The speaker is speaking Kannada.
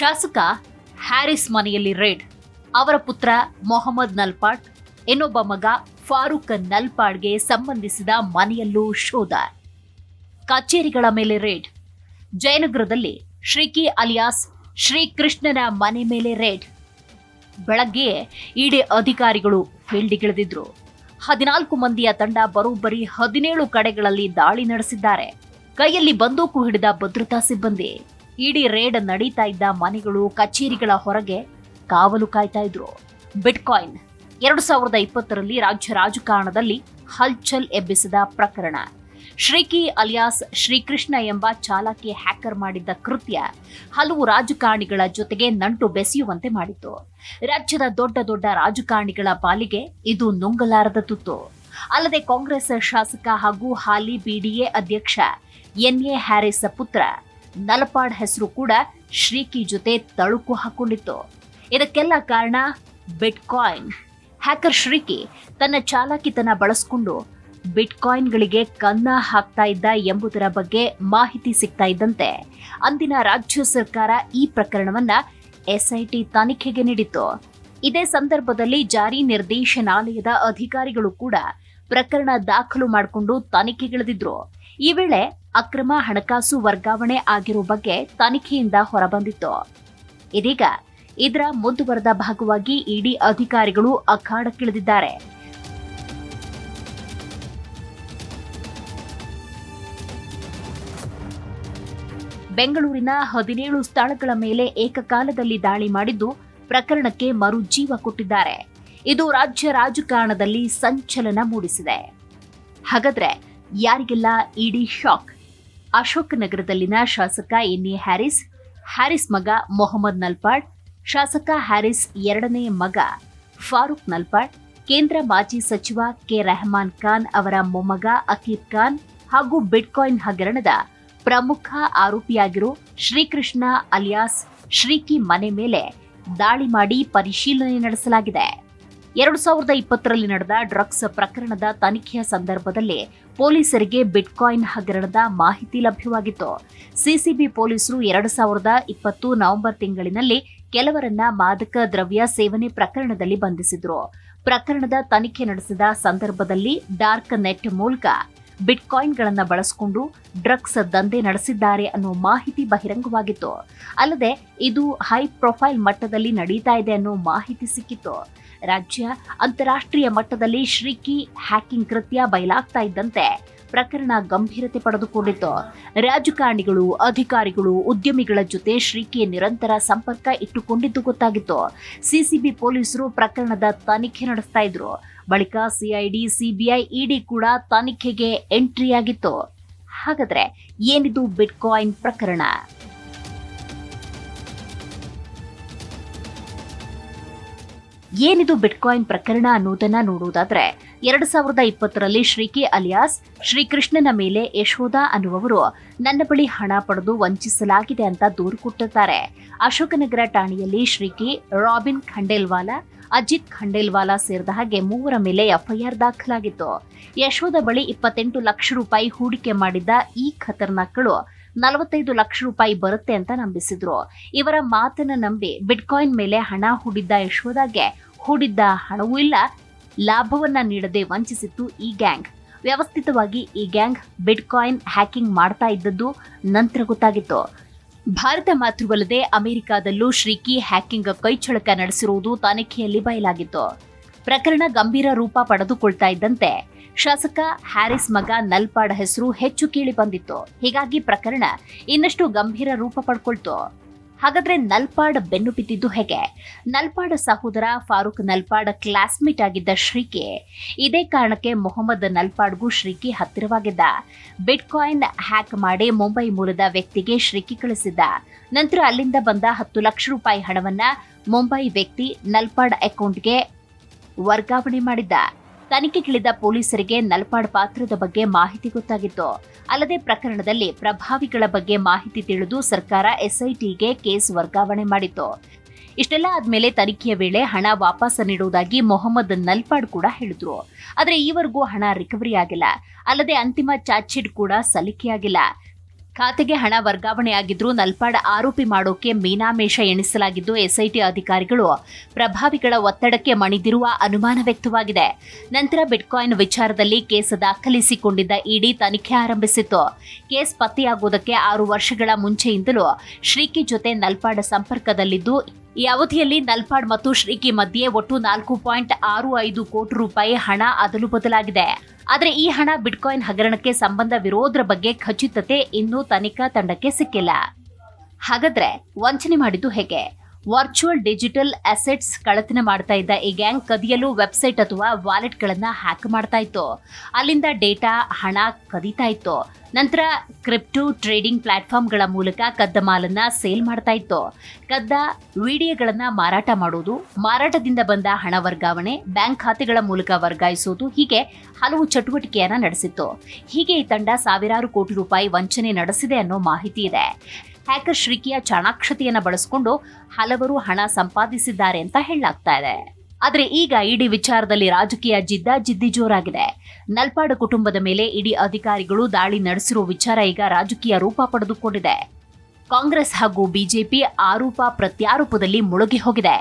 ಶಾಸಕ ಹ್ಯಾರಿಸ್ ಮನೆಯಲ್ಲಿ ರೇಡ್. ಅವರ ಪುತ್ರ ಮೊಹಮ್ಮದ್ ನಲ್ಪಾಡ್, ಇನ್ನೊಬ್ಬ ಮಗ ಫಾರೂಕ್ ನಲ್ಪಾಡ್ಗೆ ಸಂಬಂಧಿಸಿದ ಮನೆಯಲ್ಲೂ ಶೋಧ. ಕಚೇರಿಗಳ ಮೇಲೆ ರೇಡ್. ಜಯನಗರದಲ್ಲಿ ಶ್ರೀಕಿ ಅಲಿಯಾಸ್ ಶ್ರೀಕೃಷ್ಣನ ಮನೆ ಮೇಲೆ ರೇಡ್. ಬೆಳಗ್ಗೆ ಇಡಿ ಅಧಿಕಾರಿಗಳು ಫೀಲ್ಡ್ಗಿಳಿದಿದ್ರು. 14 ಮಂದಿಯ ತಂಡ ಬರೋಬ್ಬರಿ 17 ಕಡೆಗಳಲ್ಲಿ ದಾಳಿ ನಡೆಸಿದ್ದಾರೆ. ಕೈಯಲ್ಲಿ ಬಂದೂಕು ಹಿಡಿದ ಭದ್ರತಾ ಸಿಬ್ಬಂದಿ ಇಡೀ ರೇಡ್ ನಡೀತಾ ಇದ್ದ ಮನೆಗಳು, ಕಚೇರಿಗಳ ಹೊರಗೆ ಕಾವಲು ಕಾಯ್ತಾ ಇದ್ರು. ಬಿಟ್ಕಾಯಿನ್ 2020ರಲ್ಲಿ ರಾಜ್ಯ ರಾಜಕಾರಣದಲ್ಲಿ ಹಲ್ಚಲ್ ಎಬ್ಬಿಸಿದ ಪ್ರಕರಣ. ಶ್ರೀಕಿ ಅಲಿಯಾಸ್ ಶ್ರೀಕೃಷ್ಣ ಎಂಬ ಚಾಲಾಕಿ ಹ್ಯಾಕರ್ ಮಾಡಿದ್ದ ಕೃತ್ಯ ಹಲವು ರಾಜಕಾರಣಿಗಳ ಜೊತೆಗೆ ನಂಟು ಬೆಸೆಯುವಂತೆ ಮಾಡಿತ್ತು. ರಾಜ್ಯದ ದೊಡ್ಡ ದೊಡ್ಡ ರಾಜಕಾರಣಿಗಳ ಪಾಲಿಗೆ ಇದು ನುಂಗಲಾರದ ತುತ್ತು. ಅಲ್ಲದೆ ಕಾಂಗ್ರೆಸ್ ಶಾಸಕ ಹಾಗೂ ಹಾಲಿ ಬಿಡಿಎ ಅಧ್ಯಕ್ಷ ಎನ್ಎ ಹ್ಯಾರಿಸ್ ಪುತ್ರ ನಲ್ಪಾಡ್ ಹೆಸರು ಕೂಡ ಶ್ರೀಕಿ ಜೊತೆ ತಳುಕು ಹಾಕೊಂಡಿತ್ತು. ಇದಕ್ಕೆಲ್ಲ ಕಾರಣ ಬಿಟ್ಕಾಯಿನ್. ಹ್ಯಾಕರ್ ಶ್ರೀಕಿ ತನ್ನ ಚಾಲಾಕಿತನ ಬಳಸಿಕೊಂಡು ಬಿಟ್ಕಾಯಿನ್ಗಳಿಗೆ ಕನ್ನ ಹಾಕ್ತಾ ಇದ್ದ ಎಂಬುದರ ಬಗ್ಗೆ ಮಾಹಿತಿ ಸಿಗ್ತಾ ಇದ್ದಂತೆ ಅಂದಿನ ರಾಜ್ಯ ಸರ್ಕಾರ ಈ ಪ್ರಕರಣವನ್ನ ಎಸ್ಐಟಿ ತನಿಖೆಗೆ ನೀಡಿತ್ತು. ಇದೇ ಸಂದರ್ಭದಲ್ಲಿ ಜಾರಿ ನಿರ್ದೇಶನಾಲಯದ ಅಧಿಕಾರಿಗಳು ಕೂಡ ಪ್ರಕರಣ ದಾಖಲು ಮಾಡಿಕೊಂಡು ತನಿಖೆಗಿಳಿದಿದ್ರು. ಈ ವೇಳೆ ಅಕ್ರಮ ಹಣಕಾಸು ವರ್ಗಾವಣೆ ಆಗಿರೋ ಬಗ್ಗೆ ತನಿಖೆಯಿಂದ ಹೊರಬಂದಿತ್ತು. ಇದೀಗ ಇದರ ಮುಂದುವರೆದ ಭಾಗವಾಗಿ ಇಡಿ ಅಧಿಕಾರಿಗಳು ಅಖಾಡಕ್ಕಿಳಿದಿದ್ದಾರೆ. ಬೆಂಗಳೂರಿನ 17 ಸ್ಥಳಗಳ ಮೇಲೆ ಏಕಕಾಲದಲ್ಲಿ ದಾಳಿ ಮಾಡಿದ್ದು ಪ್ರಕರಣಕ್ಕೆ ಮರುಜೀವ ಕೊಟ್ಟಿದ್ದಾರೆ. ಇದು ರಾಜ್ಯ ರಾಜಕಾರಣದಲ್ಲಿ ಸಂಚಲನ ಮೂಡಿಸಿದೆ. ಹಾಗಾದ್ರೆ ಯಾರಿಗೆಲ್ಲ ಇಡಿ ಶಾಕ್? ಅಶೋಕ್ ನಗರದಲ್ಲಿನ ಶಾಸಕ ಎನ್ಎ ಹ್ಯಾರಿಸ್ ಮಗ ಮೊಹಮ್ಮದ್ ನಲ್ಪಾಡ್, ಶಾಸಕ ಹ್ಯಾರಿಸ್ ಎರಡನೇ ಮಗ ಫಾರೂಕ್ ನಲ್ಪಾಡ್, ಕೇಂದ್ರ ಮಾಜಿ ಸಚಿವ ಕೆ ರೆಹಮಾನ್ ಖಾನ್ ಅವರ ಮೊಮ್ಮಗ ಅಕೀಬ್ ಖಾನ್ ಹಾಗೂ ಬಿಟ್ಕಾಯಿನ್ ಹಗರಣದ ಪ್ರಮುಖ ಆರೋಪಿಯಾಗಿರೋ ಶ್ರೀಕೃಷ್ಣ ಅಲಿಯಾಸ್ ಶ್ರೀಕಿ ಮನೆ ಮೇಲೆ ದಾಳಿ ಮಾಡಿ ಪರಿಶೀಲನೆ ನಡೆಸಲಾಗಿದೆ. 2020ರಲ್ಲಿ ನಡೆದ ಡ್ರಗ್ಸ್ ಪ್ರಕರಣದ ತನಿಖೆಯ ಸಂದರ್ಭದಲ್ಲಿ ಪೊಲೀಸರಿಗೆ ಬಿಟ್ಕಾಯಿನ್ ಹಗರಣದ ಮಾಹಿತಿ ಲಭ್ಯವಾಗಿತ್ತು. ಸಿಸಿಬಿ ಪೊಲೀಸರು 2020 ನವೆಂಬರ್ ತಿಂಗಳಿನಲ್ಲಿ ಕೆಲವರನ್ನ ಮಾದಕ ದ್ರವ್ಯ ಸೇವನೆ ಪ್ರಕರಣದಲ್ಲಿ ಬಂಧಿಸಿದ್ರು. ಪ್ರಕರಣದ ತನಿಖೆ ನಡೆಸಿದ ಸಂದರ್ಭದಲ್ಲಿ ಡಾರ್ಕ್ ನೆಟ್ ಮೂಲಕ ಬಿಟ್ಕಾಯಿನ್ಗಳನ್ನು ಬಳಸಿಕೊಂಡು ಡ್ರಗ್ಸ್ ದಂಧೆ ನಡೆಸಿದ್ದಾರೆ ಅನ್ನೋ ಮಾಹಿತಿ ಬಹಿರಂಗವಾಗಿತ್ತು. ಅಲ್ಲದೆ ಇದು ಹೈ ಪ್ರೊಫೈಲ್ ಮಟ್ಟದಲ್ಲಿ ನಡೀತಾ ಇದೆ ಅನ್ನೋ ಮಾಹಿತಿ ಸಿಕ್ಕಿತ್ತು. ರಾಜ್ಯ, ಅಂತಾರಾಷ್ಟ್ರೀಯ ಮಟ್ಟದಲ್ಲಿ ಶ್ರೀಕಿ ಹ್ಯಾಕಿಂಗ್ ಕೃತ್ಯ ಬಯಲಾಗ್ತಾ ಇದ್ದಂತೆ ಪ್ರಕರಣ ಗಂಭೀರತೆ ಪಡೆದುಕೊಂಡಿತ್ತು. ರಾಜಕಾರಣಿಗಳು, ಅಧಿಕಾರಿಗಳು, ಉದ್ಯಮಿಗಳ ಜೊತೆ ಶ್ರೀಕಿ ನಿರಂತರ ಸಂಪರ್ಕ ಇಟ್ಟುಕೊಂಡಿದ್ದು ಗೊತ್ತಾಗಿತ್ತು. ಸಿಸಿಬಿ ಪೊಲೀಸರು ಪ್ರಕರಣದ ತನಿಖೆ ನಡೆಸ್ತಾ ಇದ್ರು. ಬಳಿಕ ಸಿಐಡಿ, ಸಿಬಿಐ, ಇಡಿ ಕೂಡ ತನಿಖೆಗೆ ಎಂಟ್ರಿಯಾಗಿತ್ತು. ಹಾಗಾದ್ರೆ ಏನಿದು ಬಿಟ್ಕಾಯಿನ್ ಪ್ರಕರಣ? ಏನಿದು ಬಿಟ್ಕಾಯಿನ್ ಪ್ರಕರಣ ಅನ್ನೋದನ್ನ ನೋಡುವುದಾದ್ರೆ 2020ರಲ್ಲಿ ಶ್ರೀಕಿ ಅಲಿಯಾಸ್ ಶ್ರೀಕೃಷ್ಣನ ಮೇಲೆ ಯಶೋಧ ಅನ್ನುವವರು ನನ್ನ ಬಳಿ ಹಣ ಪಡೆದು ವಂಚಿಸಲಾಗಿದೆ ಅಂತ ದೂರು ಕೊಟ್ಟಿದ್ದಾರೆ. ಅಶೋಕನಗರ ಠಾಣೆಯಲ್ಲಿ ಶ್ರೀಕಿ, ರಾಬಿನ್ ಖಂಡೇಲ್ವಾಲಾ, ಅಜಿತ್ ಖಂಡೇಲ್ವಾಲಾ ಸೇರಿದ ಹಾಗೆ 3 ಮೇಲೆ ಎಫ್ಐಆರ್ ದಾಖಲಾಗಿತ್ತು. ಯಶೋಧ ಬಳಿ 28 ಲಕ್ಷ ರೂಪಾಯಿ ಹೂಡಿಕೆ ಮಾಡಿದ್ದ ಈ ಖತರ್ನಾಕ್ಗಳು 45 ಲಕ್ಷ ರೂಪಾಯಿ ಬರುತ್ತೆ ಅಂತ ನಂಬಿಸಿದ್ರು. ಇವರ ಮಾತನ್ನ ನಂಬಿ ಬಿಟ್ಕಾಯಿನ್ ಮೇಲೆ ಹಣ ಹೂಡಿದ್ದ ಯಶೋಧಾಗೆ ಹೂಡಿದ್ದ ಹಣವೂ ಇಲ್ಲ, ಲಾಭವನ್ನ ನೀಡದೆ ವಂಚಿಸಿತ್ತು ಈ ಗ್ಯಾಂಗ್. ವ್ಯವಸ್ಥಿತವಾಗಿ ಈ ಗ್ಯಾಂಗ್ ಬಿಟ್ಕಾಯಿನ್ ಹ್ಯಾಕಿಂಗ್ ಮಾಡ್ತಾ ಇದ್ದದ್ದು ನಂತರ ಗೊತ್ತಾಗಿತ್ತು. ಭಾರತ ಮಾತ್ರವಲ್ಲದೆ ಅಮೆರಿಕಾದಲ್ಲೂ ಶ್ರೀಕಿ ಹ್ಯಾಕಿಂಗ್ ಕೈಚಳಕ ನಡೆಸಿರುವುದು ತನಿಖೆಯಲ್ಲಿ ಬಯಲಾಗಿತ್ತು. ಪ್ರಕರಣ ಗಂಭೀರ ರೂಪ ಪಡೆದುಕೊಳ್ತಾ ಇದ್ದಂತೆ ಶಾಸಕ ಹ್ಯಾರಿಸ್ ಮಗ ನಲ್ಪಾಡ್ ಹೆಸರು ಹೆಚ್ಚು ಕೇಳಿ ಬಂದಿತ್ತು. ಹೀಗಾಗಿ ಪ್ರಕರಣ ಇನ್ನಷ್ಟು ಗಂಭೀರ ರೂಪ ಪಡ್ಕೊಳ್ತು. ಹಾಗಾದ್ರೆ ನಲ್ಪಾಡ್ ಬೆನ್ನು ಬಿದ್ದಿದ್ದು ಹೇಗೆ? ನಲ್ಪಾಡ್ ಸಹೋದರ ಫಾರೂಕ್ ನಲ್ಪಾಡ್ ಕ್ಲಾಸ್ಮೇಟ್ ಆಗಿದ್ದ ಶ್ರೀಕಿ. ಇದೇ ಕಾರಣಕ್ಕೆ ಮೊಹಮ್ಮದ್ ನಲ್ಪಾಡ್ಗೂ ಶ್ರೀಕಿ ಹತ್ತಿರವಾಗಿದ್ದ. ಬಿಟ್ಕಾಯಿನ್ ಹ್ಯಾಕ್ ಮಾಡಿ ಮುಂಬೈ ಮೂಲದ ವ್ಯಕ್ತಿಗೆ ಶ್ರೀಕಿ ಕಳಿಸಿದ್ದ. ನಂತರ ಅಲ್ಲಿಂದ ಬಂದ 10 ಲಕ್ಷ ರೂಪಾಯಿ ಹಣವನ್ನ ಮುಂಬೈ ವ್ಯಕ್ತಿ ನಲ್ಪಾಡ್ ಅಕೌಂಟ್ಗೆ ವರ್ಗಾವಣೆ ಮಾಡಿದ್ದ. ತನಿಖೆಗಿಳಿದ ಪೊಲೀಸರಿಗೆ ನಲ್ಪಾಡ್ ಪಾತ್ರದ ಬಗ್ಗೆ ಮಾಹಿತಿ ಗೊತ್ತಾಗಿತ್ತು. ಅಲ್ಲದೆ ಪ್ರಕರಣದಲ್ಲಿ ಪ್ರಭಾವಿಗಳ ಬಗ್ಗೆ ಮಾಹಿತಿ ತಿಳಿದು ಸರ್ಕಾರ ಎಸ್ಐಟಿಗೆ ಕೇಸ್ ವರ್ಗಾವಣೆ ಮಾಡಿತ್ತು. ಇಷ್ಟೆಲ್ಲ ಆದ್ಮೇಲೆ ತನಿಖೆಯ ವೇಳೆ ಹಣ ವಾಪಸ್ ನೀಡುವುದಾಗಿ ಮೊಹಮ್ಮದ್ ನಲ್ಪಾಡ್ ಕೂಡ ಹೇಳಿದ್ರು. ಆದರೆ ಈವರೆಗೂ ಹಣ ರಿಕವರಿ ಆಗಿಲ್ಲ. ಅಲ್ಲದೆ ಅಂತಿಮ ಚಾರ್ಜ್ ಶೀಟ್ ಕೂಡ ಸಲ್ಲಿಕೆಯಾಗಿಲ್ಲ. ಖಾತೆಗೆ ಹಣ ವರ್ಗಾವಣೆಯಾಗಿದ್ರೂ ನಲ್ಪಾಡ್ ಆರೋಪಿ ಮಾಡೋಕೆ ಮೀನಾಮೇಷ ಎಣಿಸಲಾಗಿದ್ದು ಎಸ್ಐಟಿ ಅಧಿಕಾರಿಗಳು ಪ್ರಭಾವಿಗಳ ಒತ್ತಡಕ್ಕೆ ಮಣಿದಿರುವ ಅನುಮಾನ ವ್ಯಕ್ತವಾಗಿದೆ. ನಂತರ ಬಿಟ್ಕಾಯಿನ್ ವಿಚಾರದಲ್ಲಿ ಕೇಸ್ ದಾಖಲಿಸಿಕೊಂಡಿದ್ದ ಇಡಿ ತನಿಖೆ ಆರಂಭಿಸಿತ್ತು. ಕೇಸ್ ಪತ್ತೆಯಾಗುವುದಕ್ಕೆ 6 ವರ್ಷಗಳ ಮುಂಚೆಯಿಂದಲೂ ಶ್ರೀಕಿ ಜೊತೆ ನಲ್ಪಾಡ್ ಸಂಪರ್ಕದಲ್ಲಿದ್ದು, ಈ ಅವಧಿಯಲ್ಲಿ ನಲ್ಪಾಡ್ ಮತ್ತು ಶ್ರೀಕಿ ಮಧ್ಯೆ ಒಟ್ಟು 4.65 ಕೋಟಿ ರೂಪಾಯಿ ಹಣ ಅದಲು ಬದಲಾಗಿದೆ. ಆದರೆ ಈ ಹಣ ಬಿಟ್ಕಾಯಿನ್ ಹಗರಣಕ್ಕೆ ಸಂಬಂಧವಿರೋದ್ರ ಬಗ್ಗೆ ಖಚಿತತೆ ಇನ್ನೂ ತನಿಖಾ ತಂಡಕ್ಕೆ ಸಿಕ್ಕಿಲ್ಲ. ಹಾಗಾದ್ರೆ ವಂಚನೆ ಮಾಡಿದ್ದು ಹೇಗೆ? ವರ್ಚುವಲ್ ಡಿಜಿಟಲ್ ಅಸೆಟ್ಸ್ ಕಳ್ಳತನ ಮಾಡ್ತಾ ಇದ್ದ ಈ ಗ್ಯಾಂಗ್ ಕದಿಯಲು ವೆಬ್ಸೈಟ್ ಅಥವಾ ವಾಲೆಟ್ಗಳನ್ನ ಹ್ಯಾಕ್ ಮಾಡ್ತಾ ಇತ್ತು. ಅಲ್ಲಿಂದ ಡೇಟಾ, ಹಣ ಕದೀತಾ ಇತ್ತು. ನಂತರ ಕ್ರಿಪ್ಟೋ ಟ್ರೇಡಿಂಗ್ ಪ್ಲಾಟ್ಫಾರ್ಮ್ಗಳ ಮೂಲಕ ಕದ್ದ ಮಾಲನ್ನ ಸೇಲ್ ಮಾಡ್ತಾ ಇತ್ತು. ಕದ್ದ ವಿಡಿಯೋಗಳನ್ನ ಮಾರಾಟ ಮಾಡೋದು, ಮಾರಾಟದಿಂದ ಬಂದ ಹಣ ವರ್ಗಾವಣೆ, ಬ್ಯಾಂಕ್ ಖಾತೆಗಳ ಮೂಲಕ ವರ್ಗಾಯಿಸೋದು, ಹೀಗೆ ಹಲವು ಚಟುವಟಿಕೆಯನ್ನ ನಡೆಸಿತ್ತು. ಹೀಗೆ ಈ ತಂಡ ಸಾವಿರಾರು ಕೋಟಿ ರೂಪಾಯಿ ವಂಚನೆ ನಡೆಸಿದೆ ಅನ್ನೋ ಮಾಹಿತಿ ಇದೆ. ಹ್ಯಾಕರ್ ಶ್ರೀಕಿಯ ಚಾಣಾಕ್ಷತೆಯನ್ನ ಬಳಸಿಕೊಂಡು ಹಲವರು ಹಣ ಸಂಪಾದಿಸಿದ್ದಾರೆ ಅಂತ ಹೇಳಲಾಗ್ತಾ ಇದೆ. ಆದರೆ ಈಗ ಇಡಿ ವಿಚಾರದಲ್ಲಿ ರಾಜಕೀಯ ಜಿದ್ದಾಜಿದ್ದಿ ಜೋರಾಗಿದೆ. ನಲ್ಪಾಡ್ ಕುಟುಂಬದ ಮೇಲೆ ಇಡಿ ಅಧಿಕಾರಿಗಳು ದಾಳಿ ನಡೆಸಿರುವ ವಿಚಾರ ಈಗ ರಾಜಕೀಯ ರೂಪ ಪಡೆದುಕೊಂಡಿದೆ. ಕಾಂಗ್ರೆಸ್ ಹಾಗೂ ಬಿಜೆಪಿ ಆರೋಪ ಪ್ರತ್ಯಾರೋಪದಲ್ಲಿ ಮುಳುಗಿ ಹೋಗಿದೆ.